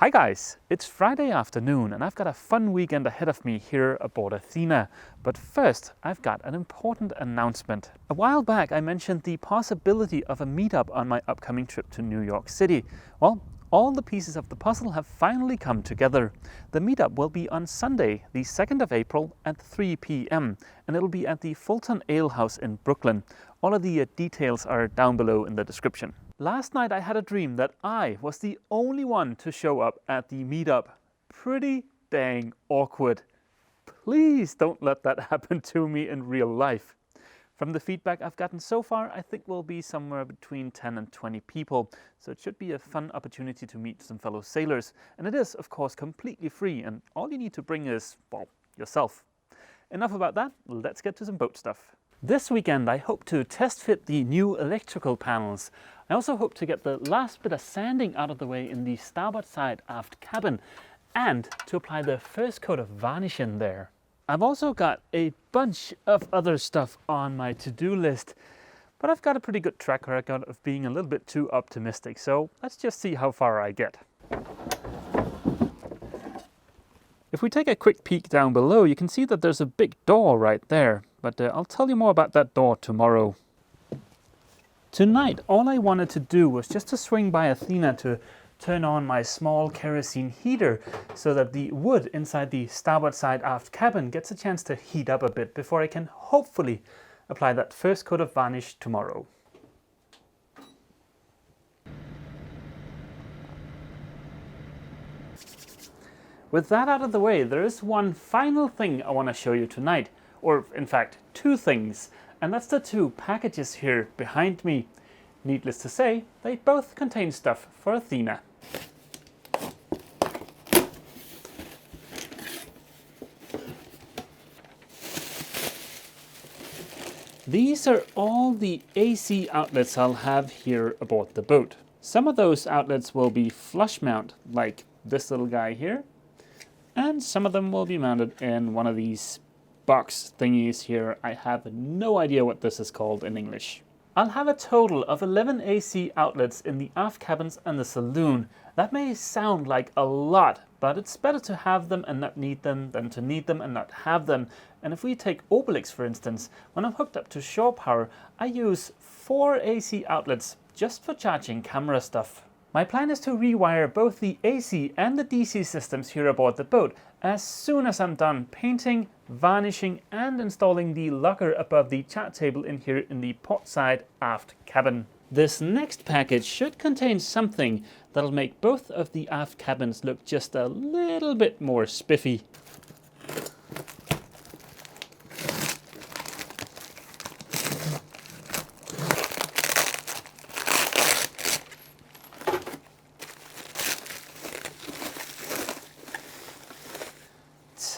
Hi guys, it's Friday afternoon and I've got a fun weekend ahead of me here aboard Athena. But first, I've got an important announcement. A while back I mentioned the possibility of a meetup on my upcoming trip to New York City. Well, all the pieces of the puzzle have finally come together. The meetup will be on Sunday, the 2nd of April at 3 p.m. and it'll be at the Fulton Ale House in Brooklyn. All of the details are down below in the description. Last night I had a dream that I was the only one to show up at the meetup. Pretty dang awkward. Please don't let that happen to me in real life. From the feedback I've gotten so far, I think we'll be somewhere between 10 and 20 people. So it should be a fun opportunity to meet some fellow sailors. And it is, of course, completely free. And all you need to bring is, well, yourself. Enough about that. Let's get to some boat stuff. This weekend I hope to test fit the new electrical panels. I also hope to get the last bit of sanding out of the way in the starboard side aft cabin and to apply the first coat of varnish in there. I've also got a bunch of other stuff on my to-do list, but I've got a pretty good track record of being a little bit too optimistic, so let's just see how far I get. If we take a quick peek down below, you can see that there's a big door right there, but I'll tell you more about that door tomorrow. Tonight, all I wanted to do was just to swing by Athena to turn on my small kerosene heater so that the wood inside the starboard side aft cabin gets a chance to heat up a bit before I can hopefully apply that first coat of varnish tomorrow. With that out of the way, there is one final thing I want to show you tonight, or in fact, two things. And that's the two packages here behind me. Needless to say, they both contain stuff for Athena. These are all the AC outlets I'll have here aboard the boat. Some of those outlets will be flush mount, like this little guy here. And some of them will be mounted in one of these box thingies here. I have no idea what this is called in English. I'll have a total of 11 AC outlets in the aft cabins and the saloon. That may sound like a lot, but it's better to have them and not need them than to need them and not have them. And if we take Obelix for instance, when I'm hooked up to shore power, I use 4 AC outlets just for charging camera stuff. My plan is to rewire both the AC and the DC systems here aboard the boat as soon as I'm done painting, varnishing and installing the locker above the chat table in here in the port side aft cabin. This next package should contain something that'll make both of the aft cabins look just a little bit more spiffy.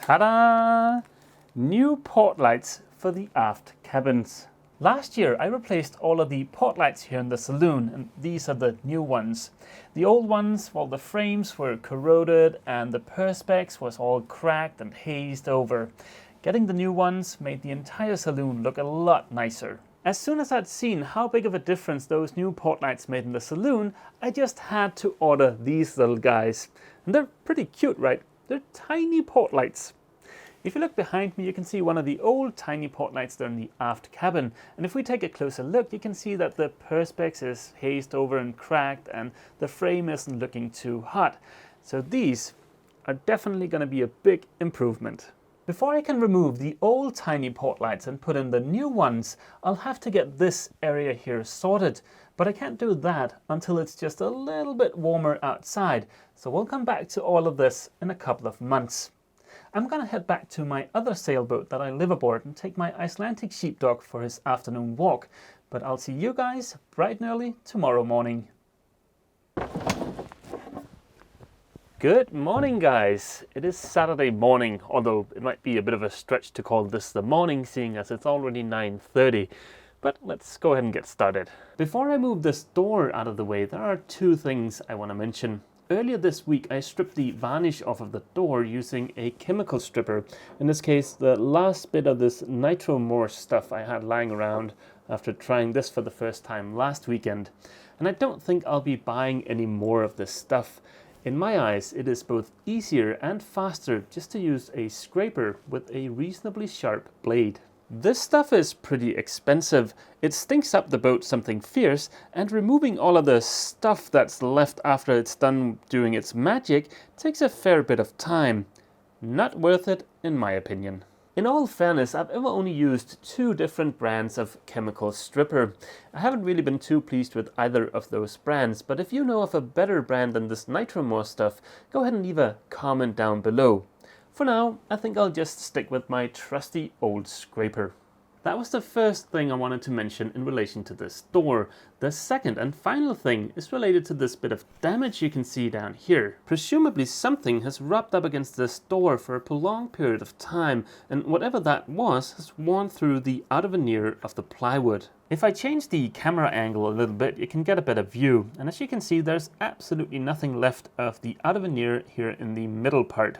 Ta-da! New port lights for the aft cabins. Last year I replaced all of the port lights here in the saloon, and these are the new ones. The old ones, well, the frames were corroded and the perspex was all cracked and hazed over. Getting the new ones made the entire saloon look a lot nicer. As soon as I'd seen how big of a difference those new port lights made in the saloon, I just had to order these little guys. And they're pretty cute, right? They're tiny port lights. If you look behind me, you can see one of the old tiny port lights there in the aft cabin. And if we take a closer look, you can see that the perspex is hazed over and cracked and the frame isn't looking too hot. So these are definitely going to be a big improvement. Before I can remove the old tiny port lights and put in the new ones, I'll have to get this area here sorted. But I can't do that until it's just a little bit warmer outside. So we'll come back to all of this in a couple of months. I'm going to head back to my other sailboat that I live aboard and take my Icelandic sheepdog for his afternoon walk. But I'll see you guys bright and early tomorrow morning. Good morning, guys. It is Saturday morning, although it might be a bit of a stretch to call this the morning, seeing as it's already 9:30. But let's go ahead and get started. Before I move this door out of the way, there are two things I want to mention. Earlier this week I stripped the varnish off of the door using a chemical stripper. In this case, the last bit of this nitromorse stuff I had lying around after trying this for the first time last weekend. And I don't think I'll be buying any more of this stuff. In my eyes, it is both easier and faster just to use a scraper with a reasonably sharp blade. This stuff is pretty expensive. It stinks up the boat something fierce, and removing all of the stuff that's left after it's done doing its magic takes a fair bit of time. Not worth it, in my opinion. In all fairness, I've ever only used 2 different brands of chemical stripper. I haven't really been too pleased with either of those brands, but if you know of a better brand than this Nitromore stuff, go ahead and leave a comment down below. For now, I think I'll just stick with my trusty old scraper. That was the first thing I wanted to mention in relation to this door. The second and final thing is related to this bit of damage you can see down here. Presumably something has rubbed up against this door for a prolonged period of time, and whatever that was has worn through the outer veneer of the plywood. If I change the camera angle a little bit, you can get a better view, and as you can see, there's absolutely nothing left of the outer veneer here in the middle part.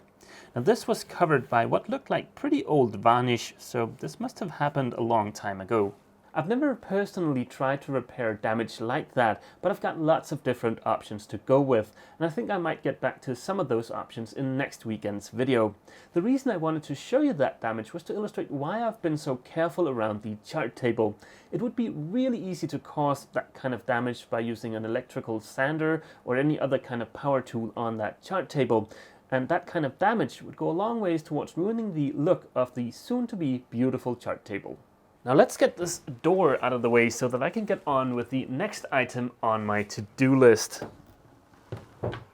Now this was covered by what looked like pretty old varnish, so this must have happened a long time ago. I've never personally tried to repair damage like that, but I've got lots of different options to go with, and I think I might get back to some of those options in next weekend's video. The reason I wanted to show you that damage was to illustrate why I've been so careful around the chart table. It would be really easy to cause that kind of damage by using an electrical sander or any other kind of power tool on that chart table. And that kind of damage would go a long ways towards ruining the look of the soon-to-be beautiful chart table. Now let's get this door out of the way so that I can get on with the next item on my to-do list.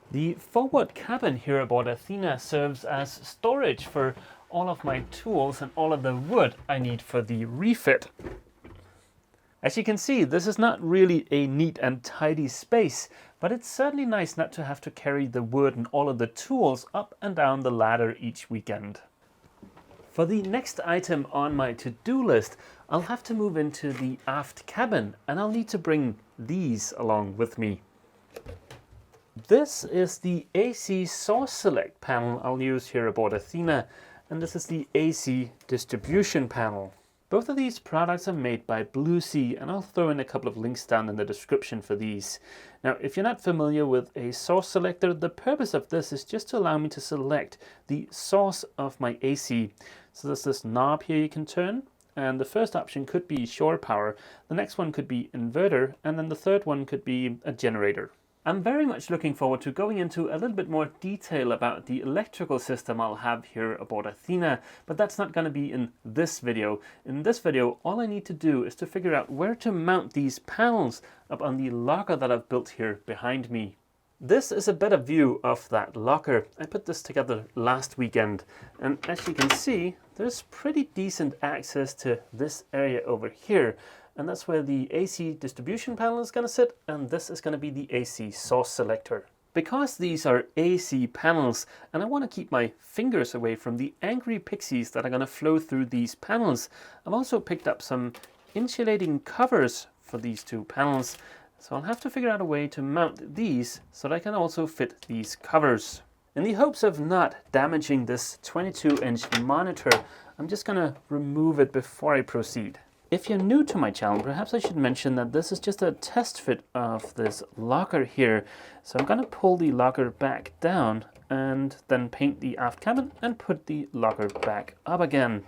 The forward cabin here aboard Athena serves as storage for all of my tools and all of the wood I need for the refit. As you can see, this is not really a neat and tidy space, but it's certainly nice not to have to carry the wood and all of the tools up and down the ladder each weekend. For the next item on my to-do list, I'll have to move into the aft cabin, and I'll need to bring these along with me. This is the AC source select panel I'll use here aboard Athena, and this is the AC distribution panel. Both of these products are made by Blue Sea, and I'll throw in a couple of links down in the description for these. Now, if you're not familiar with a source selector, the purpose of this is just to allow me to select the source of my AC. So there's this knob here you can turn, and the first option could be shore power, the next one could be inverter, and then the third one could be a generator. I'm very much looking forward to going into a little bit more detail about the electrical system I'll have here aboard Athena, but that's not going to be in this video. In this video, all I need to do is to figure out where to mount these panels up on the locker that I've built here behind me. This is a better view of that locker. I put this together last weekend, and as you can see, there's pretty decent access to this area over here. And that's where the AC distribution panel is going to sit, and this is going to be the AC source selector. Because these are AC panels, and I want to keep my fingers away from the angry pixies that are going to flow through these panels, I've also picked up some insulating covers for these 2 panels. So I'll have to figure out a way to mount these so that I can also fit these covers. In the hopes of not damaging this 22-inch monitor, I'm just going to remove it before I proceed. If you're new to my channel, perhaps I should mention that this is just a test fit of this locker here. So I'm going to pull the locker back down and then paint the aft cabin and put the locker back up again.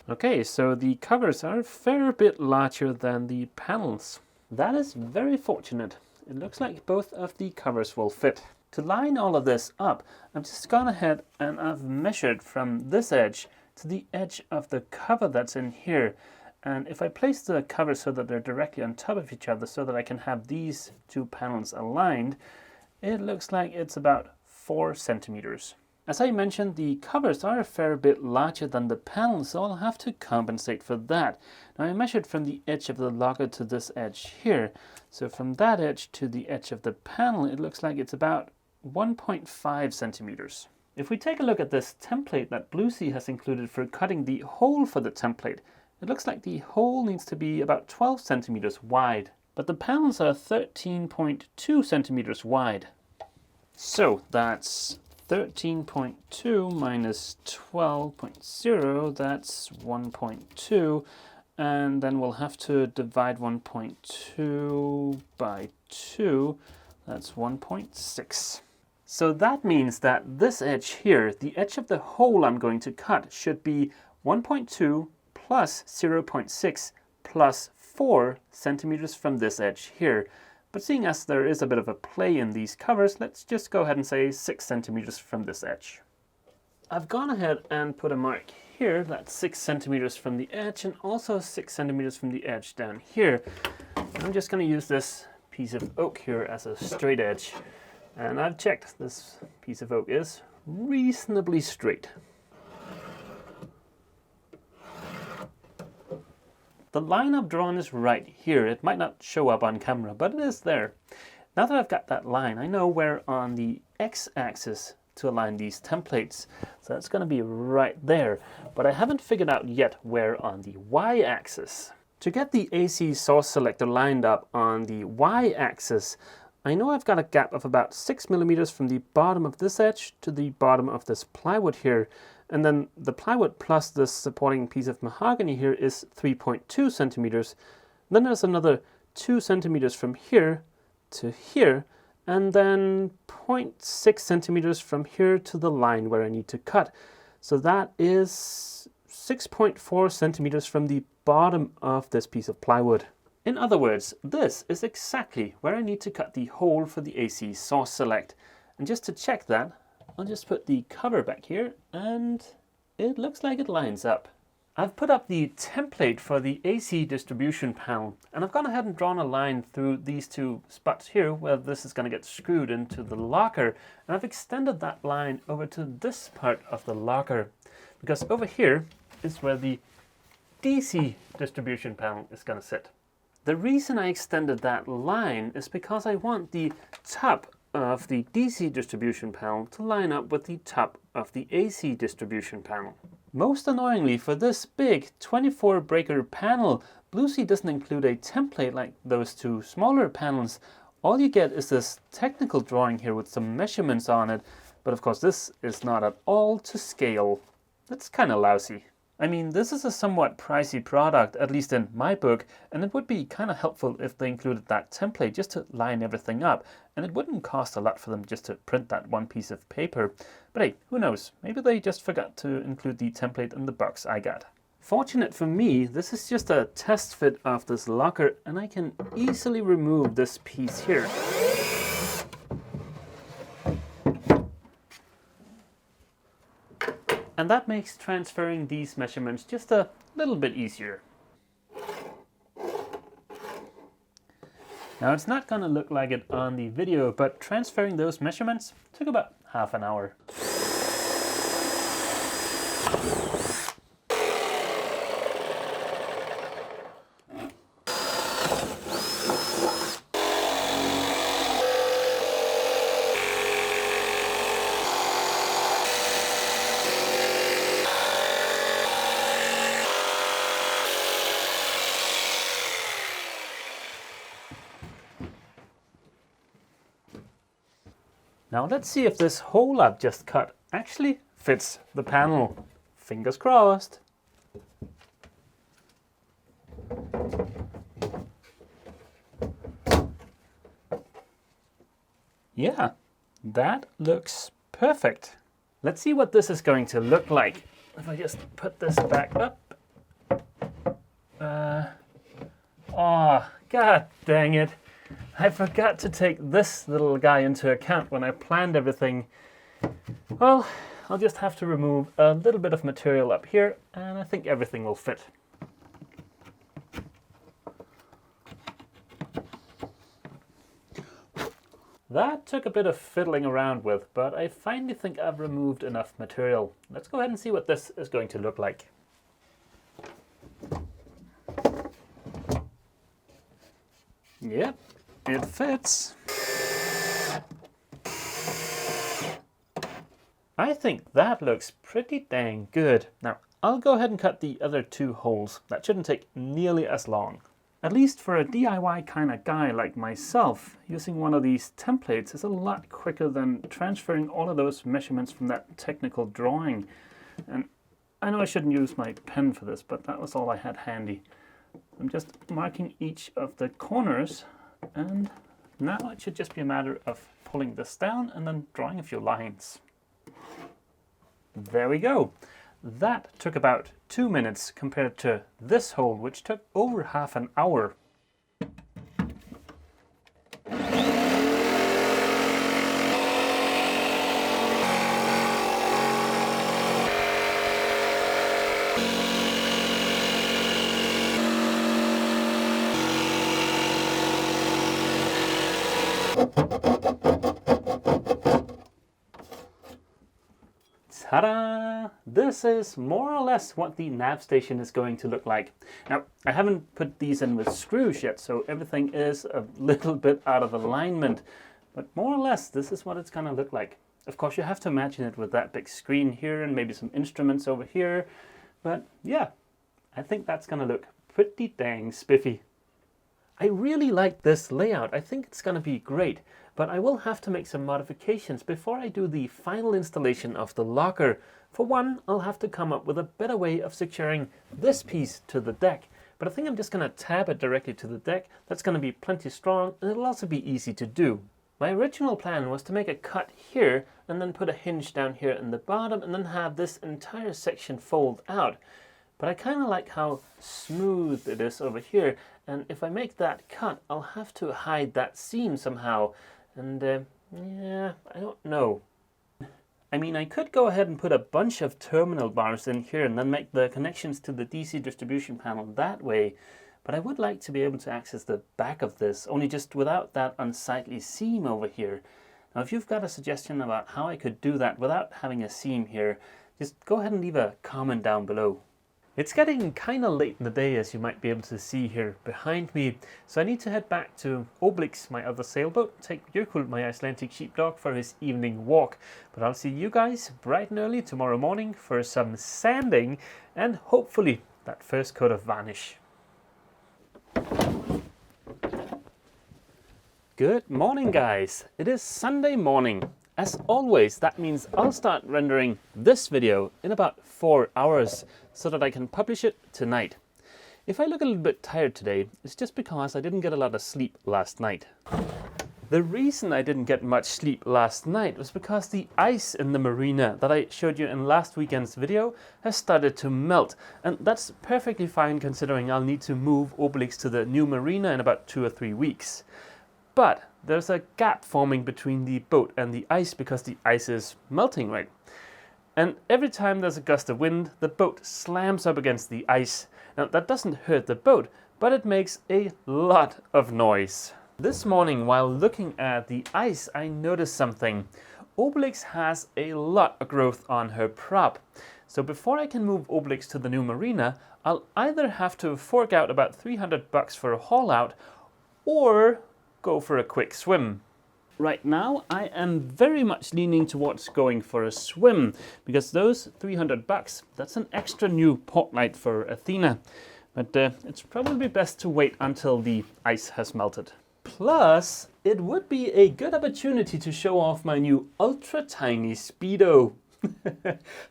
Okay, so the covers are a fair bit larger than the panels. That is very fortunate. It looks like both of the covers will fit. To line all of this up, I've just gone ahead and I've measured from this edge to the edge of the cover that's in here. And if I place the covers so that they're directly on top of each other so that I can have these 2 panels aligned, it looks like it's about 4 centimeters. As I mentioned, the covers are a fair bit larger than the panels, so I'll have to compensate for that. Now I measured from the edge of the locker to this edge here. So from that edge to the edge of the panel, it looks like it's about 1.5 centimeters. If we take a look at this template that Blue Sea has included for cutting the hole for the template, it looks like the hole needs to be about 12 centimeters wide, but the panels are 13.2 centimeters wide. So that's 13.2 minus 12.0, that's 1.2. And then we'll have to divide 1.2 by 2. That's 1.6. So that means that this edge here, the edge of the hole I'm going to cut, should be 1.2 plus 0.6 plus 4 centimeters from this edge here. But seeing as there is a bit of a play in these covers, let's just go ahead and say 6 centimeters from this edge. I've gone ahead and put a mark here, that's 6 centimeters from the edge, and also 6 centimeters from the edge down here. I'm just going to use this piece of oak here as a straight edge. And I've checked, this piece of oak is reasonably straight. The line I've drawn is right here. It might not show up on camera, but it is there. Now that I've got that line, I know where on the x-axis to align these templates. So that's going to be right there. But I haven't figured out yet where on the y-axis. To get the AC source selector lined up on the y-axis, I know I've got a gap of about 6 millimeters from the bottom of this edge to the bottom of this plywood here. And then the plywood plus this supporting piece of mahogany here is 3.2 centimeters. Then there's another 2 centimeters from here to here, and then 0.6 centimeters from here to the line where I need to cut. So that is 6.4 centimeters from the bottom of this piece of plywood. In other words, this is exactly where I need to cut the hole for the AC source select. And just to check that, I'll just put the cover back here, and it looks like it lines up. I've put up the template for the AC distribution panel, and I've gone ahead and drawn a line through these two spots here where this is going to get screwed into the locker, and I've extended that line over to this part of the locker, because over here is where the DC distribution panel is going to sit. The reason I extended that line is because I want the top of the DC distribution panel to line up with the top of the AC distribution panel. Most annoyingly, for this big 24 breaker panel, Bluesea doesn't include a template like those two smaller panels. All you get is this technical drawing here with some measurements on it, but of course this is not at all to scale. That's kind of lousy. I mean, this is a somewhat pricey product, at least in my book, and it would be kind of helpful if they included that template just to line everything up, and it wouldn't cost a lot for them just to print that one piece of paper. But hey, who knows? Maybe they just forgot to include the template in the box I got. Fortunate for me, this is just a test fit of this locker, and I can easily remove this piece here. And that makes transferring these measurements just a little bit easier. Now it's not going to look like it on the video, but transferring those measurements took about half an hour. Now let's see if this hole I've just cut actually fits the panel. Fingers crossed. Yeah, that looks perfect. Let's see what this is going to look like. If I just put this back up. Oh, god dang it. I forgot to take this little guy into account when I planned everything. Well, I'll just have to remove a little bit of material up here, and I think everything will fit. That took a bit of fiddling around with, but I finally think I've removed enough material. Let's go ahead and see what this is going to look like. Yep, it fits. I think that looks pretty dang good. Now, I'll go ahead and cut the other two holes. That shouldn't take nearly as long. At least for a DIY kind of guy like myself, using one of these templates is a lot quicker than transferring all of those measurements from that technical drawing. And I know I shouldn't use my pen for this, but that was all I had handy. I'm just marking each of the corners, and now it should just be a matter of pulling this down and then drawing a few lines. There we go. That took about 2 minutes compared to this hole, which took over half an hour. Ta-da! This is more or less what the nav station is going to look like. Now, I haven't put these in with screws yet, so everything is a little bit out of alignment. But more or less, this is what it's going to look like. Of course, you have to imagine it with that big screen here and maybe some instruments over here. But yeah, I think that's going to look pretty dang spiffy. I really like this layout. I think it's going to be great. But I will have to make some modifications before I do the final installation of the locker. For one, I'll have to come up with a better way of securing this piece to the deck. But I think I'm just going to tab it directly to the deck. That's going to be plenty strong, and it'll also be easy to do. My original plan was to make a cut here and then put a hinge down here in the bottom and then have this entire section fold out. But I kind of like how smooth it is over here, and if I make that cut, I'll have to hide that seam somehow. And yeah, I don't know. I mean, I could go ahead and put a bunch of terminal bars in here and then make the connections to the DC distribution panel that way. But I would like to be able to access the back of this, only just without that unsightly seam over here. Now, if you've got a suggestion about how I could do that without having a seam here, just go ahead and leave a comment down below. It's getting kind of late in the day, as you might be able to see here behind me, so I need to head back to Oblix, my other sailboat, take Jökull, my Icelandic sheepdog, for his evening walk. But I'll see you guys bright and early tomorrow morning for some sanding and hopefully that first coat of varnish. Good morning, guys. It is Sunday morning. As always, that means I'll start rendering this video in about 4 hours so that I can publish it tonight. If I look a little bit tired today, it's just because I didn't get a lot of sleep last night. The reason I didn't get much sleep last night was because the ice in the marina that I showed you in last weekend's video has started to melt, and that's perfectly fine considering I'll need to move Obelix to the new marina in about 2 or 3 weeks. But there's a gap forming between the boat and the ice because the ice is melting, right? And every time there's a gust of wind, the boat slams up against the ice. Now, that doesn't hurt the boat, but it makes a lot of noise. This morning, while looking at the ice, I noticed something. Obelix has a lot of growth on her prop. So before I can move Obelix to the new marina, I'll either have to fork out about $300 for a haul out, or go for a quick swim. Right now, I am very much leaning towards going for a swim, because those $300, that's an extra new port light for Athena. But it's probably best to wait until the ice has melted. Plus, it would be a good opportunity to show off my new ultra tiny Speedo.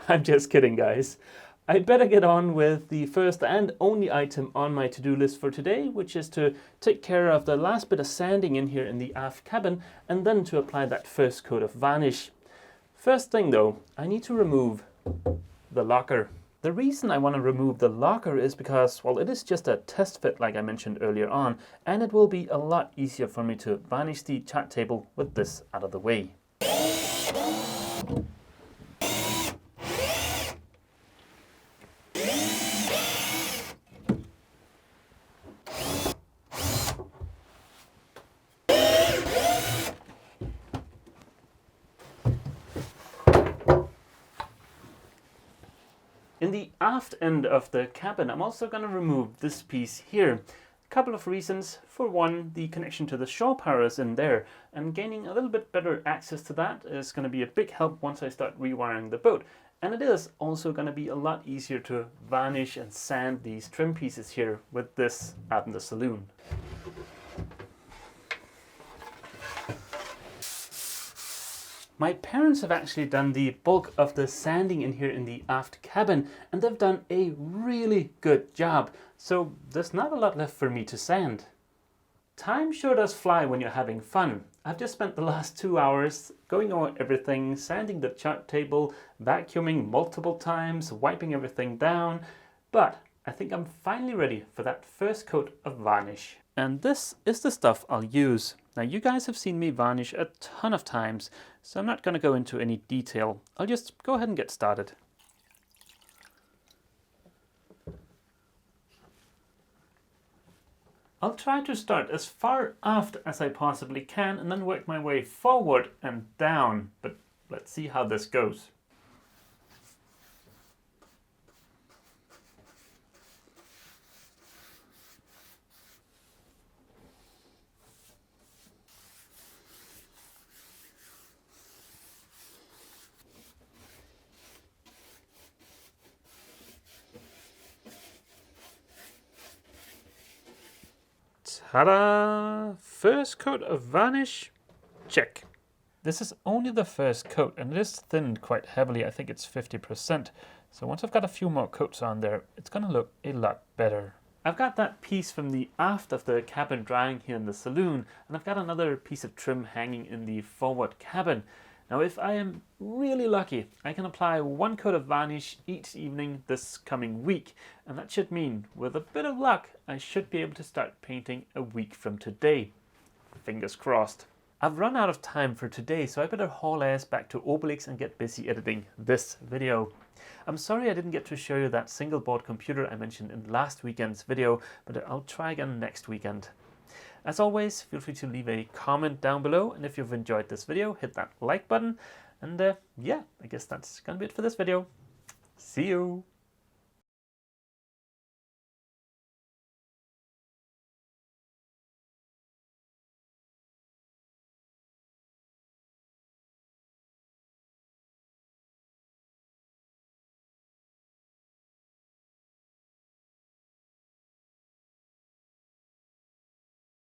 I'm just kidding, guys. I'd better get on with the first and only item on my to-do list for today, which is to take care of the last bit of sanding in here in the aft cabin and then to apply that first coat of varnish. First thing though, I need to remove the locker. The reason I want to remove the locker is because, well, it is just a test fit like I mentioned earlier on, and it will be a lot easier for me to varnish the chart table with this out of the way. In the aft end of the cabin, I'm also going to remove this piece here. A couple of reasons. For one, the connection to the shore power is in there, and gaining a little bit better access to that is going to be a big help once I start rewiring the boat. And it is also going to be a lot easier to varnish and sand these trim pieces here with this out in the saloon. My parents have actually done the bulk of the sanding in here in the aft cabin, and they've done a really good job, so there's not a lot left for me to sand. Time sure does fly when you're having fun. I've just spent the last 2 hours going over everything, sanding the chart table, vacuuming multiple times, wiping everything down, but I think I'm finally ready for that first coat of varnish. And this is the stuff I'll use. Now you guys have seen me varnish a ton of times, so I'm not going to go into any detail. I'll just go ahead and get started. I'll try to start as far aft as I possibly can and then work my way forward and down, but let's see how this goes. Ta-da! First coat of varnish, check. This is only the first coat and it is thinned quite heavily. I think it's 50%. So once I've got a few more coats on there, it's going to look a lot better. I've got that piece from the aft of the cabin drying here in the saloon, and I've got another piece of trim hanging in the forward cabin. Now if I am really lucky, I can apply 1 coat of varnish each evening this coming week, and that should mean, with a bit of luck, I should be able to start painting a week from today. Fingers crossed. I've run out of time for today, so I better haul ass back to Obelix and get busy editing this video. I'm sorry I didn't get to show you that single board computer I mentioned in last weekend's video, but I'll try again next weekend. As always, feel free to leave a comment down below, and if you've enjoyed this video, hit that like button. And yeah, I guess that's gonna be it for this video. See you!